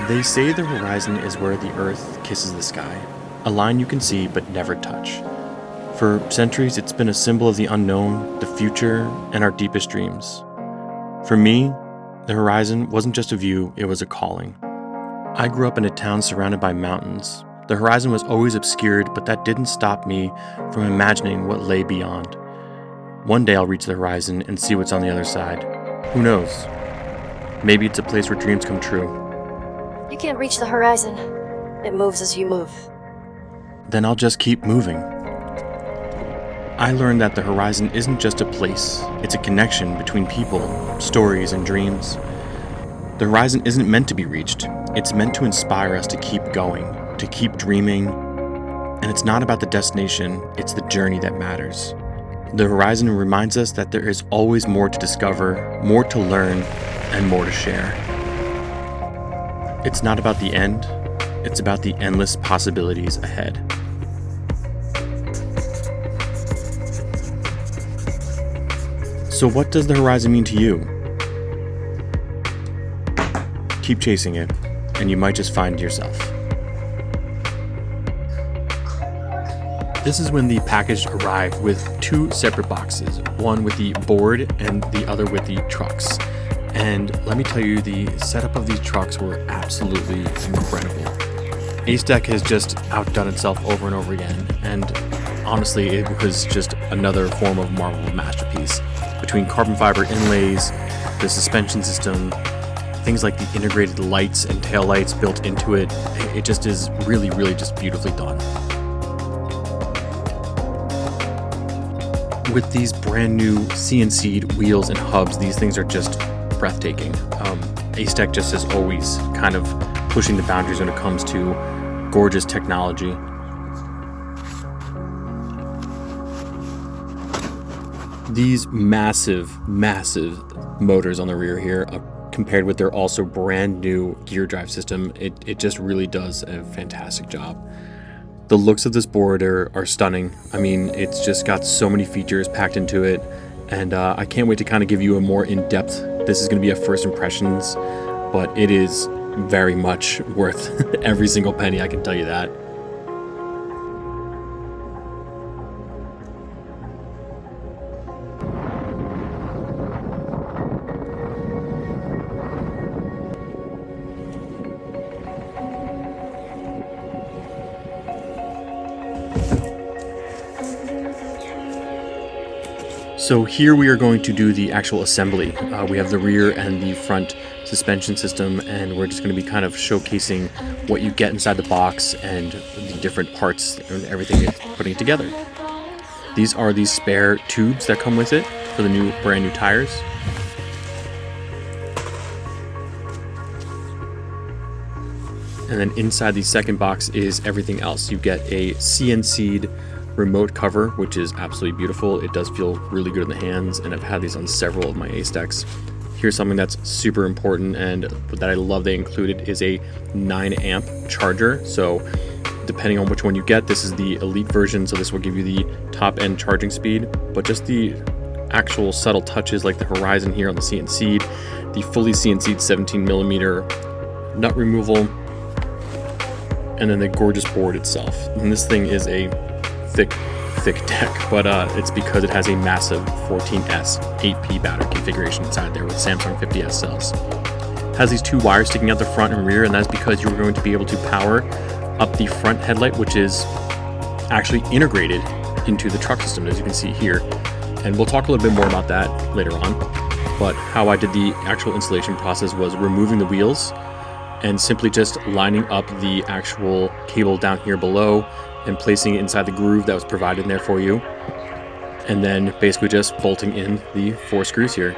They say the horizon is where the earth kisses the sky, a line you can see but never touch. For centuries, it's been a symbol of the unknown, the future, and our deepest dreams. For me, the horizon wasn't just a view, it was a calling. I grew up in a town surrounded by mountains. The horizon was always obscured, but that didn't stop me from imagining what lay beyond. One day I'll reach the horizon and see what's on the other side. Who knows? Maybe it's a place where dreams come true. You can't reach the horizon. It moves as you move. Then I'll just keep moving. I learned that the horizon isn't just a place, it's a connection between people, stories, and dreams. The horizon isn't meant to be reached, it's meant to inspire us to keep going, to keep dreaming, and it's not about the destination, it's the journey that matters. The horizon reminds us that there is always more to discover, more to learn, and more to share. It's not about the end, it's about the endless possibilities ahead. So what does the horizon mean to you? Keep chasing it, and you might just find yourself. This is when the package arrived with two separate boxes, one with the board and the other with the trucks. And let me tell you, the setup of these trucks were absolutely incredible. Acedeck has just outdone itself over and over again, and honestly, it was just another form of marvel masterpiece. Between carbon fiber inlays, the suspension system, things like the integrated lights and tail lights built into it, it just is really, really just beautifully done. With these brand new CNC'd wheels and hubs, these things are just breathtaking. Acedeck just is always kind of pushing the boundaries when it comes to gorgeous technology. These massive motors on the rear here, compared with their also brand new gear drive system, it just really does a fantastic job. The looks of this board are stunning. I mean, it's just got so many features packed into it, and I can't wait to kind of give you a more in-depth, this is going to be a first impressions, but it is very much worth every single penny, I can tell you that. So here we are going to do the actual assembly. We have the rear and the front suspension system, and we're just going to be kind of showcasing what you get inside the box and the different parts and everything it's putting it together. These are the spare tubes that come with it for the brand new tires. And then inside the second box is everything else. You get a CNC'd remote cover, which is absolutely beautiful. It does feel really good in the hands, and I've had these on several of my Acedecks. Here's something that's super important and that I love they included is a 9 amp charger. So depending on which one you get, this is the elite version, so this will give you the top end charging speed, but just the actual subtle touches like the horizon here on the CNC'd, the fully CNC'd 17mm nut removal, and then the gorgeous board itself. And this thing is a thick deck, but it's because it has a massive 14S 8P battery configuration inside there with Samsung 50S cells. It has these two wires sticking out the front and rear, and that's because you're going to be able to power up the front headlight, which is actually integrated into the truck system, as you can see here. And we'll talk a little bit more about that later on. But how I did the actual installation process was removing the wheels and simply just lining up the actual cable down here below and placing it inside the groove that was provided in there for you, and then basically just bolting in the 4 screws here.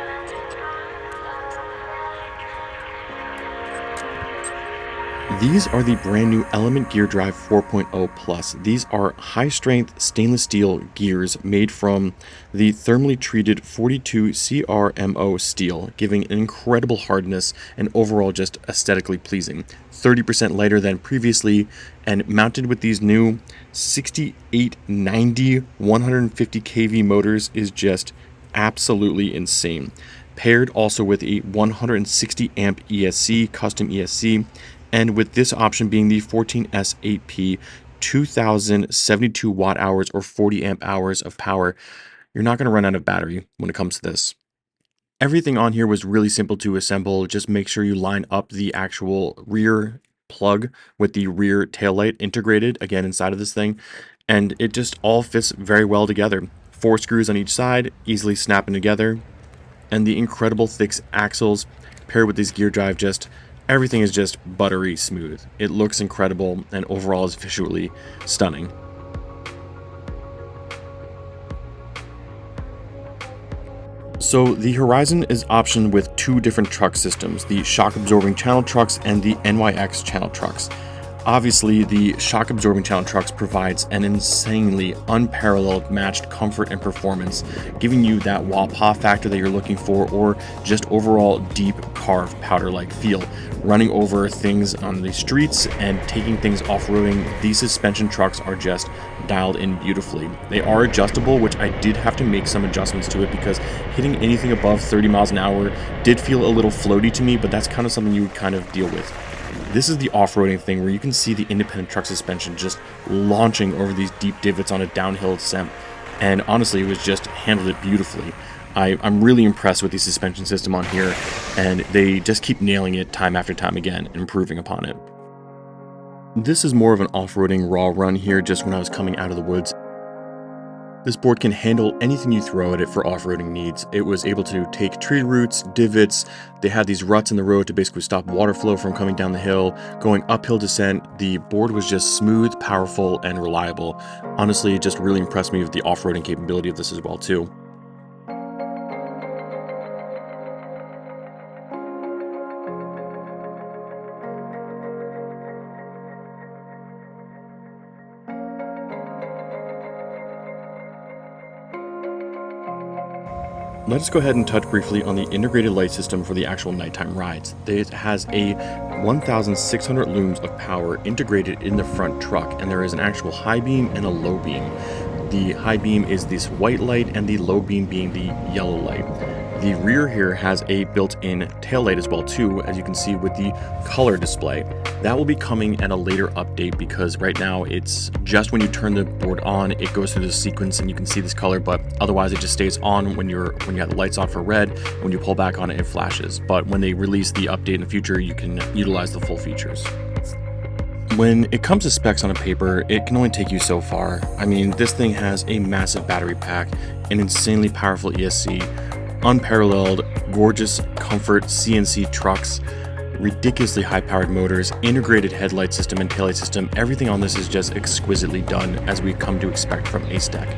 These are the brand new Element Gear Drive 4.0 Plus. These are high-strength stainless steel gears made from the thermally treated 42 CRMO steel, giving an incredible hardness and overall just aesthetically pleasing. 30% lighter than previously, and mounted with these new 6890 150 kV motors is just absolutely insane. Paired also with a 160 amp ESC, custom ESC, And with this option being the 14S8P, 2072 watt hours or 40 amp hours of power, you're not going to run out of battery when it comes to this. Everything on here was really simple to assemble. Just make sure you line up the actual rear plug with the rear taillight integrated again inside of this thing, and it just all fits very well together. 4 screws on each side, easily snapping together, and the incredible thick axles paired with this gear drive, just everything is just buttery smooth. It looks incredible and overall is visually stunning. So the Horizon is optioned with 2 different truck systems, the shock absorbing channel trucks and the NYX channel trucks. Obviously, the shock absorbing channel trucks provides an insanely unparalleled matched comfort and performance, giving you that wah-pah factor that you're looking for, or just overall deep carved powder-like feel. Running over things on the streets and taking things off-roading, these suspension trucks are just dialed in beautifully. They are adjustable, which I did have to make some adjustments to it because hitting anything above 30 miles an hour did feel a little floaty to me, but that's kind of something you would kind of deal with. This is the off-roading thing where you can see the independent truck suspension just launching over these deep divots on a downhill descent, and honestly it was just handled it beautifully. I'm really impressed with the suspension system on here, and they just keep nailing it time after time again and improving upon it. This is more of an off-roading raw run here, just when I was coming out of the woods. This board can handle anything you throw at it for off-roading needs. It was able to take tree roots, divots. They had these ruts in the road to basically stop water flow from coming down the hill. Going uphill descent, the board was just smooth, powerful, and reliable. Honestly, it just really impressed me with the off-roading capability of this as well too. Let's go ahead and touch briefly on the integrated light system for the actual nighttime rides. It has a 1,600 looms of power integrated in the front truck, and there is an actual high beam and a low beam. The high beam is this white light and the low beam being the yellow light. The rear here has a built-in tail light as well too, as you can see with the color display. That will be coming at a later update because right now it's just when you turn the board on, it goes through the sequence and you can see this color, but otherwise it just stays on when you have the lights on for red. When you pull back on it, it flashes. But when they release the update in the future, you can utilize the full features. When it comes to specs on a paper, it can only take you so far. I mean, this thing has a massive battery pack, an insanely powerful ESC, unparalleled, gorgeous comfort CNC trucks, ridiculously high-powered motors, integrated headlight system and taillight system. Everything on this is just exquisitely done, as we've come to expect from Acedeck.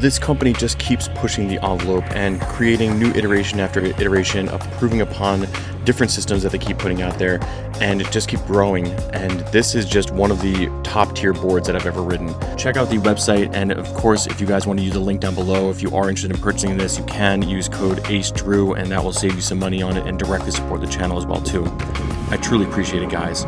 This company just keeps pushing the envelope and creating new iteration after iteration, improving upon different systems that they keep putting out there, and it just keep growing. And this is just one of the top tier boards that I've ever ridden. Check out the website, and of course, if you guys want to use the link down below, if you are interested in purchasing this, you can use code ACEDREW, and that will save you some money on it and directly support the channel as well too. I truly appreciate it, guys.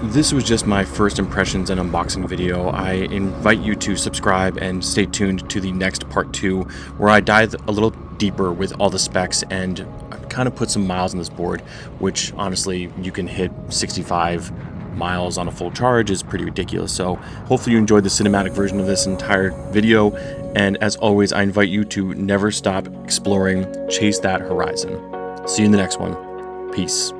This was just my first impressions and unboxing video. I invite you to subscribe and stay tuned to the next part 2, where I dive a little deeper with all the specs and kind of put some miles on this board, which honestly you can hit 65 miles on a full charge is pretty ridiculous. So hopefully you enjoyed the cinematic version of this entire video, and as always I invite you to never stop exploring, chase that horizon. See you in the next one. Peace.